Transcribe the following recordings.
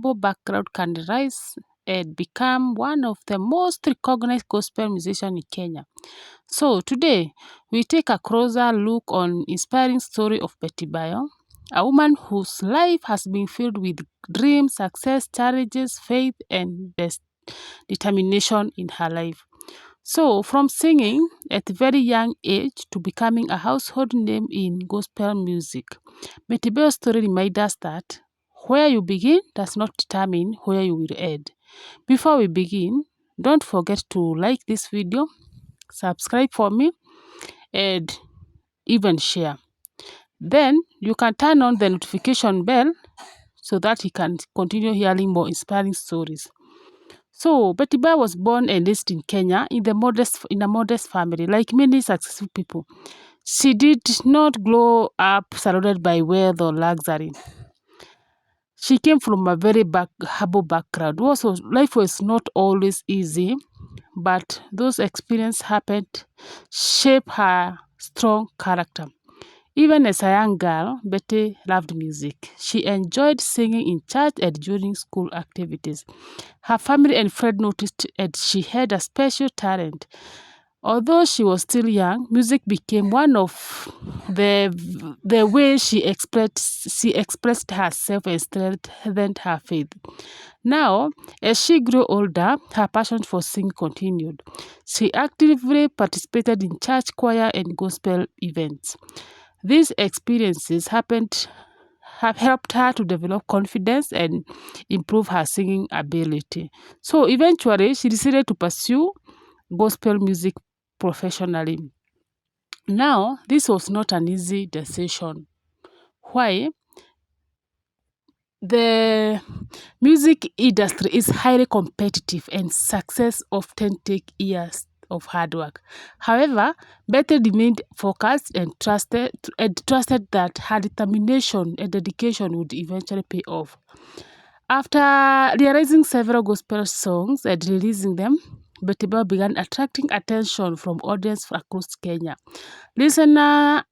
humble background can rise and become one of the most recognized gospel musicians in Kenya. So today, we take a closer look on inspiring story of Betty Bayo, a woman whose life has been filled with dreams, success, challenges, faith, and determination in her life. So, from singing at a very young age to becoming a household name in gospel music, Betty Bayo's story reminds us that where you begin does not determine where you will end. Before we begin, don't forget to like this video, subscribe for me, and even share. Then you can turn on the notification bell so that you can continue hearing more inspiring stories. So Betty Bayo was born and raised in Kenya in a modest family, like many successful people. She did not grow up surrounded by wealth or luxury. She came from a very humble background. Also, life was not always easy, but those experiences happened shape her strong character. Even as a young girl, Betty loved music. She enjoyed singing in church and during school activities. Her family and friends noticed that she had a special talent. Although she was still young, music became one of the ways she expressed herself and strengthened her faith. Now, as she grew older, her passion for singing continued. She actively participated in church choir and gospel events. These experiences have helped her to develop confidence and improve her singing ability. So eventually, she decided to pursue gospel music professionally. Now, this was not an easy decision. Why? The music industry is highly competitive and success often take years of hard work. However, Betty remained focused and trusted that her determination and dedication would eventually pay off. After realizing several gospel songs and releasing them, Betty Bayo began attracting attention from audience across Kenya. Listeners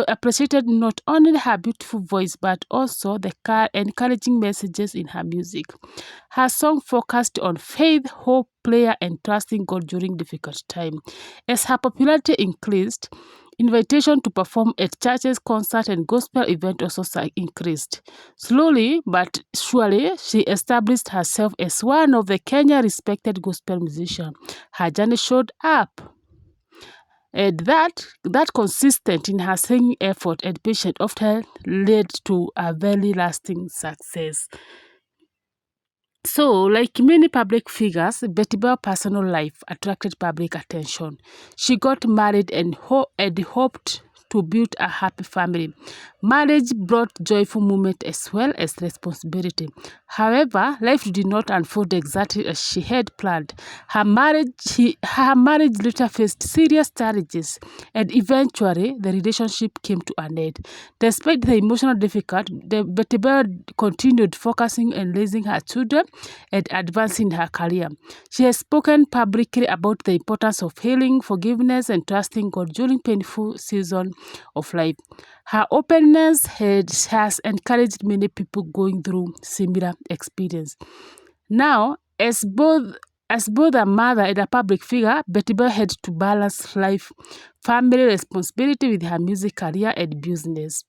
appreciated not only her beautiful voice but also the encouraging messages in her music. Her song focused on faith, hope, prayer, and trusting God during difficult times. As her popularity increased, invitation to perform at churches, concerts, and gospel events also increased. Slowly but surely, she established herself as one of the Kenya respected gospel musicians. Her journey showed up. And that consistent in her singing effort and patience often led to a very lasting success. So, like many public figures, Betty Bayo's personal life attracted public attention. She got married and hoped to build a happy family. Marriage brought joyful moments as well as responsibility. However, life did not unfold exactly as she had planned. Her marriage later faced serious challenges, and eventually the relationship came to an end. Despite the emotional difficulty, Betty Bayo continued focusing on raising her children and advancing her career. She has spoken publicly about the importance of healing, forgiveness, and trusting God during painful seasons of life. Her openness has encouraged many people going through similar experience. Now, as both a mother and a public figure, Betty Bayo had to balance life, family responsibility with her music career and business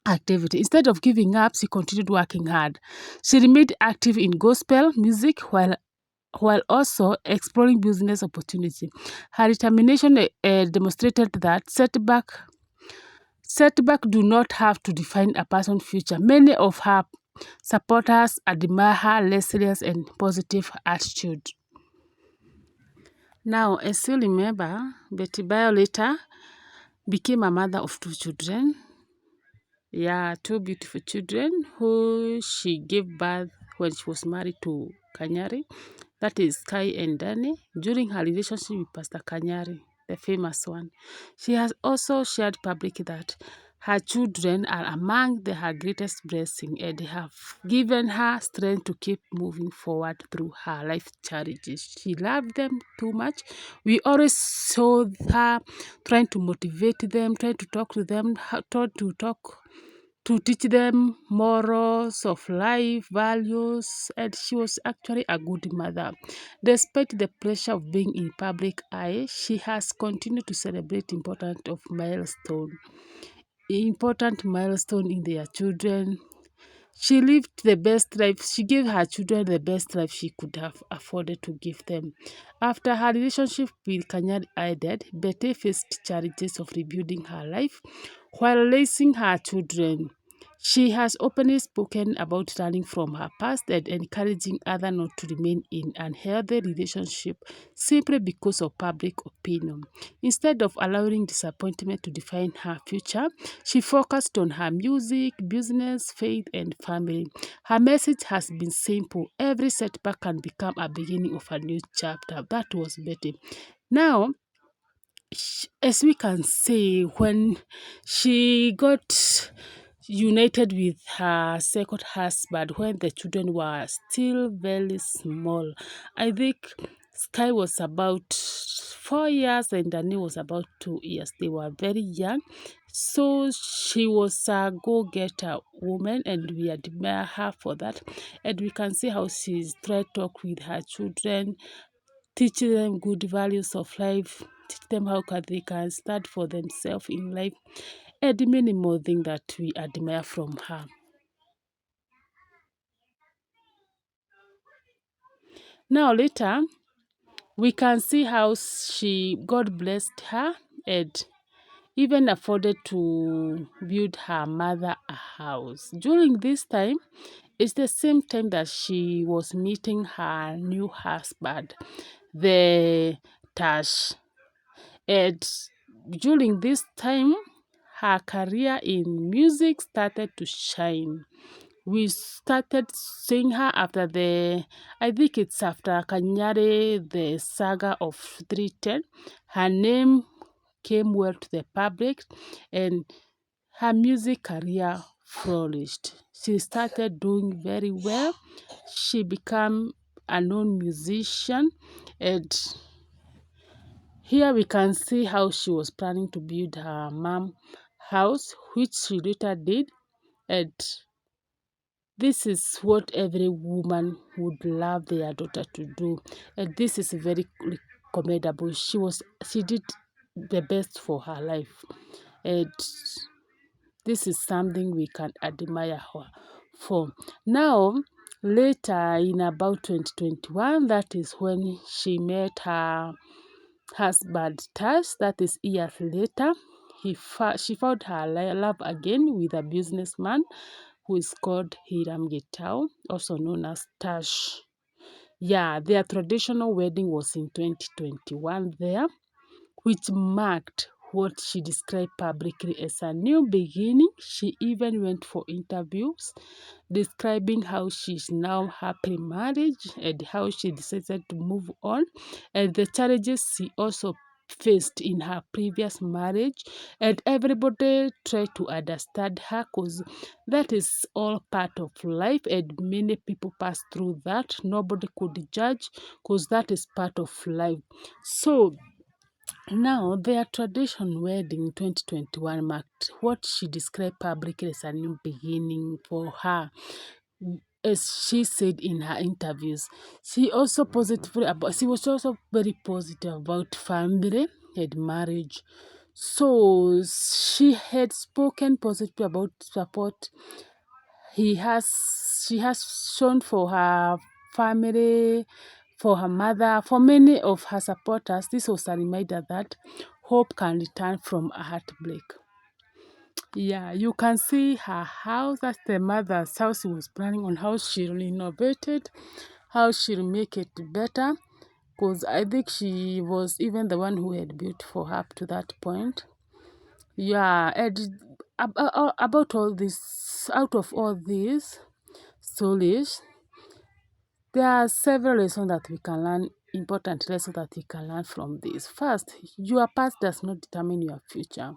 activity. Instead of giving up, she continued working hard. She remained active in gospel music while also exploring business opportunity. Her determination demonstrated that setback do not have to define a person's future. Many of her supporters admire her resilience and positive attitude. Now, as you remember, Betty Bayo later became a mother of two children. Yeah, two beautiful children who she gave birth when she was married to Kanyari. That is Kai and Danny. During her relationship with Pastor Kanyari, the famous one. She has also shared publicly that her children are among her greatest blessing and they have given her strength to keep moving forward through her life challenges. She loved them too much. We always saw her trying to motivate them, trying to talk to them, trying to talk to teach them morals of life, values, and she was actually a good mother. Despite the pressure of being in public eye, she has continued to celebrate important milestone in their children. She lived the best life. She gave her children the best life she could have afforded to give them. After her relationship with Kanyari ended, Betty faced challenges of rebuilding her life while raising her children. She has openly spoken about learning from her past and encouraging others not to remain in unhealthy relationship simply because of public opinion. Instead of allowing disappointment to define her future, she focused on her music, business, faith, and family. Her message has been simple: every setback can become a beginning of a new chapter. That was Betty. Now, as we can see, when she got united with her second husband when the children were still very small. I think Sky was about 4 years and Dani was about 2 years. They were very young. So she was a go-getter woman and we admire her for that. And we can see how she's tried to talk with her children, teach them good values of life, teach them they can stand for themselves in life, and many more things that we admire from her. Now later, we can see how God blessed her and even afforded to build her mother a house. During this time, it's the same time that she was meeting her new husband, the Tash. And during this time, her career in music started to shine. We started seeing her after I think it's after Kanyari, the saga of 310. Her name came well to the public and her music career flourished. She started doing very well. She became a known musician and here we can see how she was planning to build her mom house, which she later did. And this is what every woman would love their daughter to do. And this is very commendable. She did the best for her life. And this is something we can admire her for. Now, later in about 2021, that is when she met her husband Tash. That is years later. She found her love again with a businessman who is called Hiram Gitau, also known as Tash. Yeah, their traditional wedding was in 2021 there, which marked what she described publicly as a new beginning. She even went for interviews describing how she's now happily married and how she decided to move on and the challenges she also faced in her previous marriage, and everybody tried to understand her because that is all part of life and many people pass through that. Nobody could judge because that is part of life. So now, their tradition wedding in 2021 marked what she described publicly as a new beginning for her. As she said in her interviews, she was also very positive about family and marriage. So she had spoken positively about support he has she has shown for her family, for her mother, for many of her supporters. This was a reminder that hope can return from a heartbreak. Yeah, you can see her house. That's the mother's house she was planning on how she renovated, how she'll make it better. Because I think she was even the one who had built for her up to that point. Yeah, and about all this, out of all this stories, there are several lessons that we can learn, important lessons that we can learn from this. First, your past does not determine your future.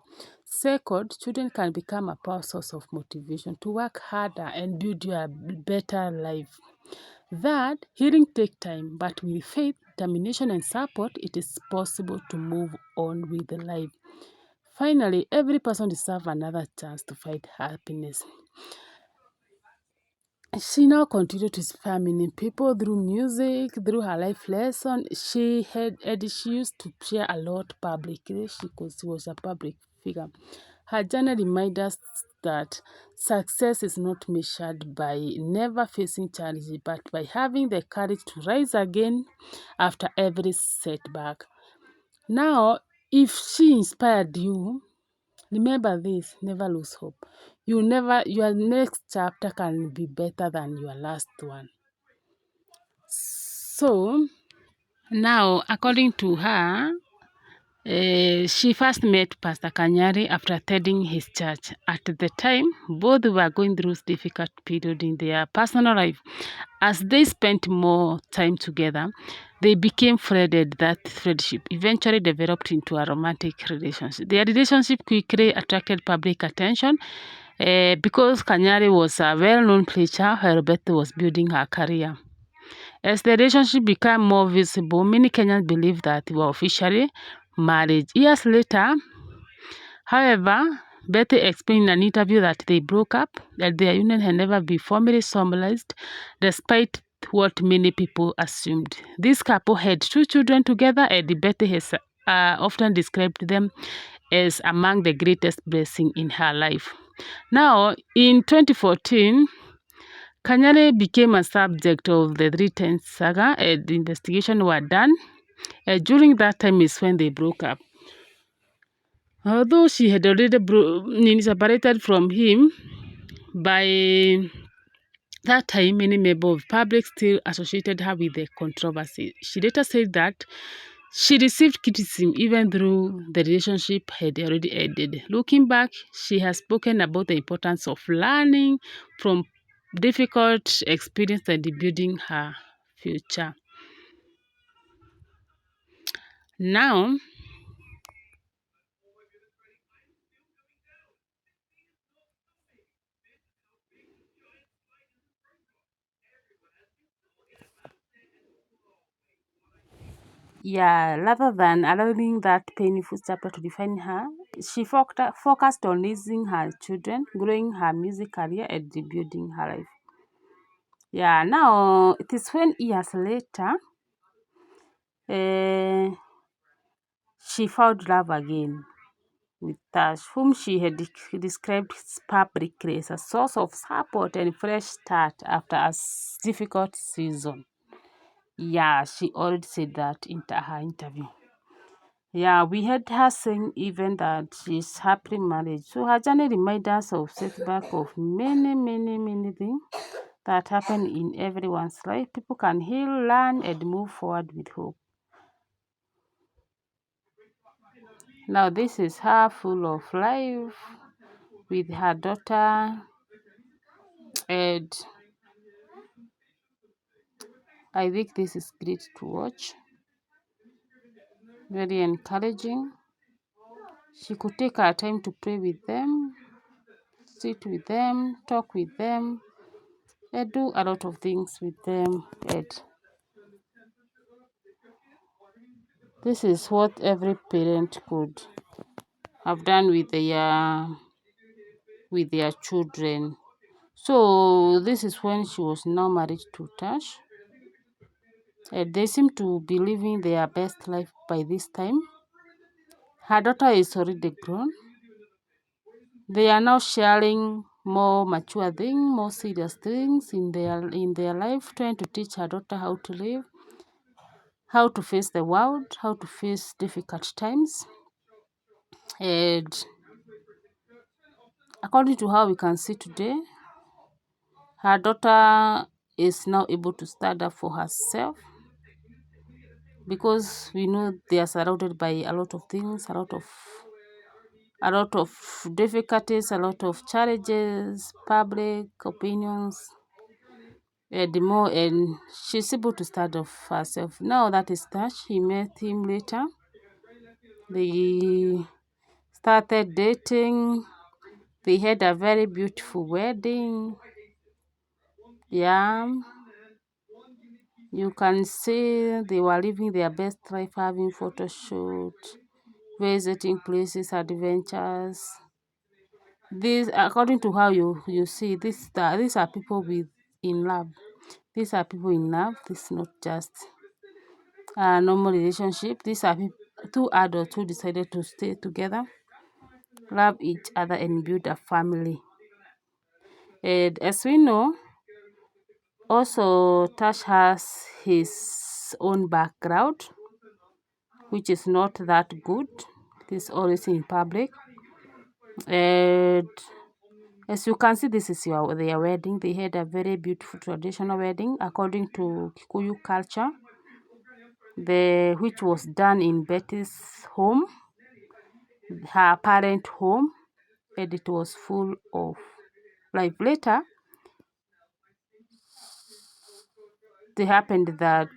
Second, children can become a power source of motivation to work harder and build your better life. Third, healing takes time, but with faith, determination, and support, it is possible to move on with life. Finally, every person deserves another chance to find happiness. She now continued to inspire many people through music, through her life lesson. She used to share a lot publicly because she was a public figure. Her journey reminds us that success is not measured by never facing challenges, but by having the courage to rise again after every setback. Now, if she inspired you, remember this, never lose hope. Your next chapter can be better than your last one. So, now, according to her, she first met Pastor Kanyari after attending his church. At the time, both were going through difficult period in their personal life. As they spent more time together, they became friended. That friendship eventually developed into a romantic relationship. Their relationship quickly attracted public attention because Kanyari was a well-known preacher while Beth was building her career. As the relationship became more visible, many Kenyans believed that they were officially married. Years later, however, Betty explained in an interview that they broke up, that their union had never been formally solemnized, despite what many people assumed. This couple had two children together, and Betty has often described them as among the greatest blessing in her life. Now, in 2014, Kanyari became a subject of the Three Times saga, and the investigation were done. During that time is when they broke up. Although she had already separated from him, by that time many members of the public still associated her with the controversy. She later said that she received criticism even though the relationship had already ended. Looking back, she has spoken about the importance of learning from difficult experience and building her future. Now, yeah, rather than allowing that painful chapter to define her, she focused on raising her children, growing her music career, and rebuilding her life. Yeah, now it is when years later, uh, she found love again with Tash, whom she had described publicly as a source of support and fresh start after a difficult season. Yeah, she already said that in her interview. Yeah, we had her saying even that she's happily married. So her journey reminds us of setback of many things that happen in everyone's life. People can heal, learn, and move forward with hope. Now this is her full of life with her daughter, and I think this is great to watch. Very encouraging. She could take her time to pray with them, sit with them, talk with them, and do a lot of things with them. And this is what every parent could have done with their children. So this is when she was now married to Tash, and they seem to be living their best life by this time. Her daughter is already grown. They are now sharing more mature things, more serious things in their life, trying to teach her daughter how to live, how to face the world, how to face difficult times. And according to how we can see today, her daughter is now able to stand up for herself because we know they are surrounded by a lot of things, a lot of difficulties, a lot of challenges, public opinions, and more, and she's able to stand up for herself. Now that is that she met him later. They started dating. They had a very beautiful wedding. Yeah, you can see they were living their best life, having photo shoot, visiting places, adventures. This, according to how you see this, these are people with in love. These are people in love. This is not just a normal relationship. These are two adults who decided to stay together, love each other, and build a family. And as we know, also Tash has his own background, which is not that good. He's always in public. And as you can see, this is their wedding. They had a very beautiful traditional wedding according to Kikuyu culture, which was done in Betty's home, her parent home, and it was full of life. Later, it happened that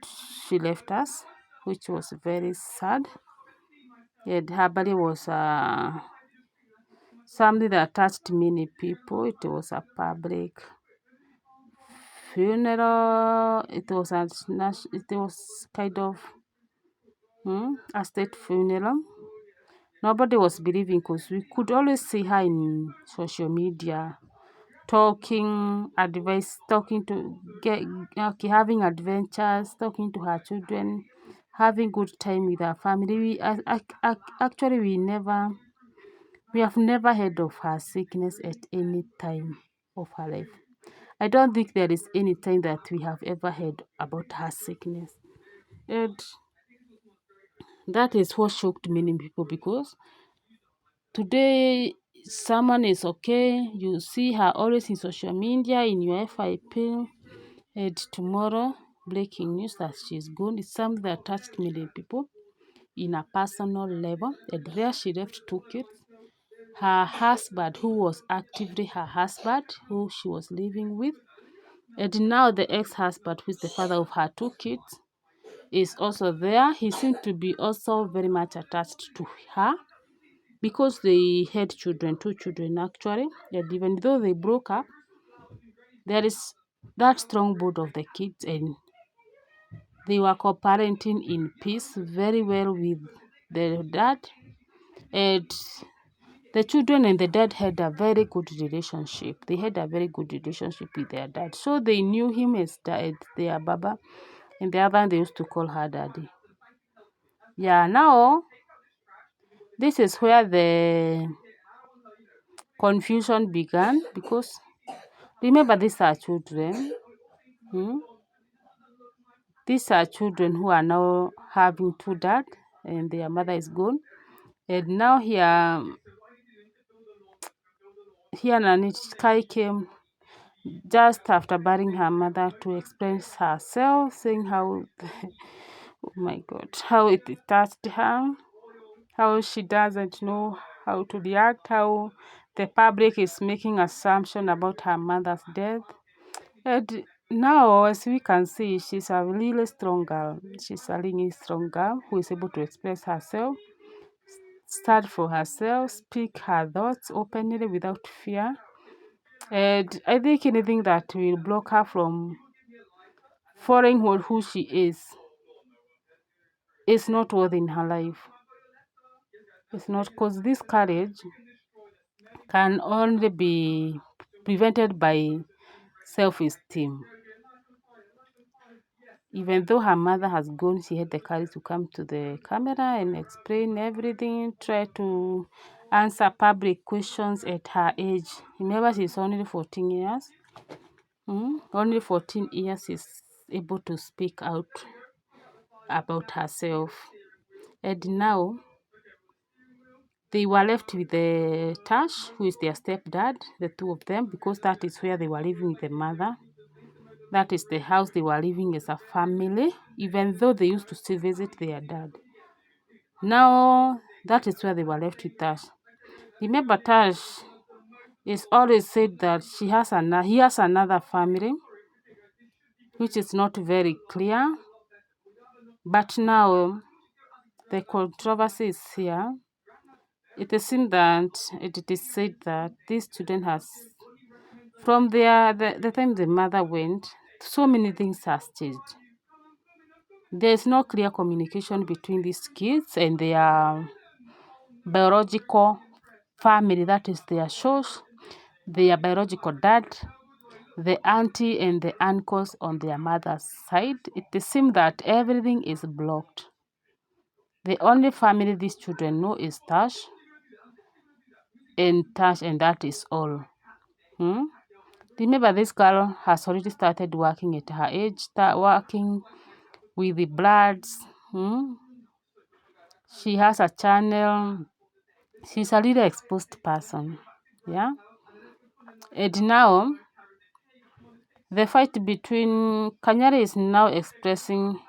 she left us, which was very sad. And her body was something that touched many people. It was a public funeral. It was kind of a state funeral. Nobody was believing because we could always see her in social media talking, advice, talking to get okay, having adventures, talking to her children, having good time with her family. Actually we have never heard of her sickness at any time of her life. I don't think there is any time that we have ever heard about her sickness. And that is what shocked many people because today someone is okay, you see her always in social media, in your FIP, and tomorrow breaking news that she's gone. It's something that touched many people in a personal level. And there she left two kids. Her husband, who was actively her husband, who she was living with, and now the ex-husband, who is the father of her two kids, is also there. He seemed to be also very much attached to her because they had children, two children actually. And even though they broke up, there is that strong bond of the kids, and they were co-parenting in peace very well with the dad. And the children and the dad had a very good relationship. They had a very good relationship with their dad. So they knew him as their Baba, and the other they used to call her Daddy. Yeah, now this is where the confusion began because remember, these are children. Hmm? These are children who are now having two dads and their mother is gone. And now here Nani Sky came just after burying her mother to explain herself, saying how, oh my God, how it touched her, how she doesn't know how to react, how the public is making assumption about her mother's death. And now, as we can see, she's a really strong girl. She's a really strong girl who is able to express herself, stand for herself, speak her thoughts openly without fear. And I think anything that will block her from following who she is not worth in her life. It's not, because this courage can only be prevented by self-esteem. Even though her mother has gone, she had the courage to come to the camera and explain everything, try to answer public questions at her age. Remember, she's only 14 years. Only 14 years is able to speak out about herself. And now they were left with the Tash, who is their stepdad, the two of them, because that is where they were living with the mother. That is the house they were living as a family, even though they used to still visit their dad. Now, that is where they were left with Tash. Remember, Tash is always said that he has another family, which is not very clear. But now, the controversy is here. It seems that it is said that this student has, from the time the mother went, so many things has changed. There's no clear communication between these kids and their biological family, that is their source. their biological dad, the auntie and the uncles on their mother's side. It seems that everything is blocked. The only family these children know is Tash, and that is all. Hmm? Remember, this girl has already started working at her age, start working with the bloods. Hmm? She has a channel. She's a really exposed person. Yeah. And now the fight between Kanyari is now expressing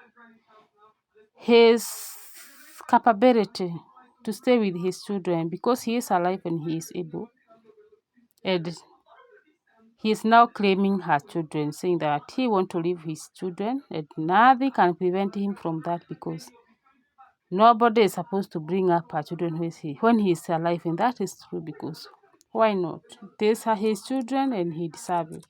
his capability to stay with his children because he is alive and he is able. And he is now claiming her children, saying that he wants to leave his children and nothing can prevent him from that because nobody is supposed to bring up her children when he is alive. And that is true because why not? These are his children and he deserves it.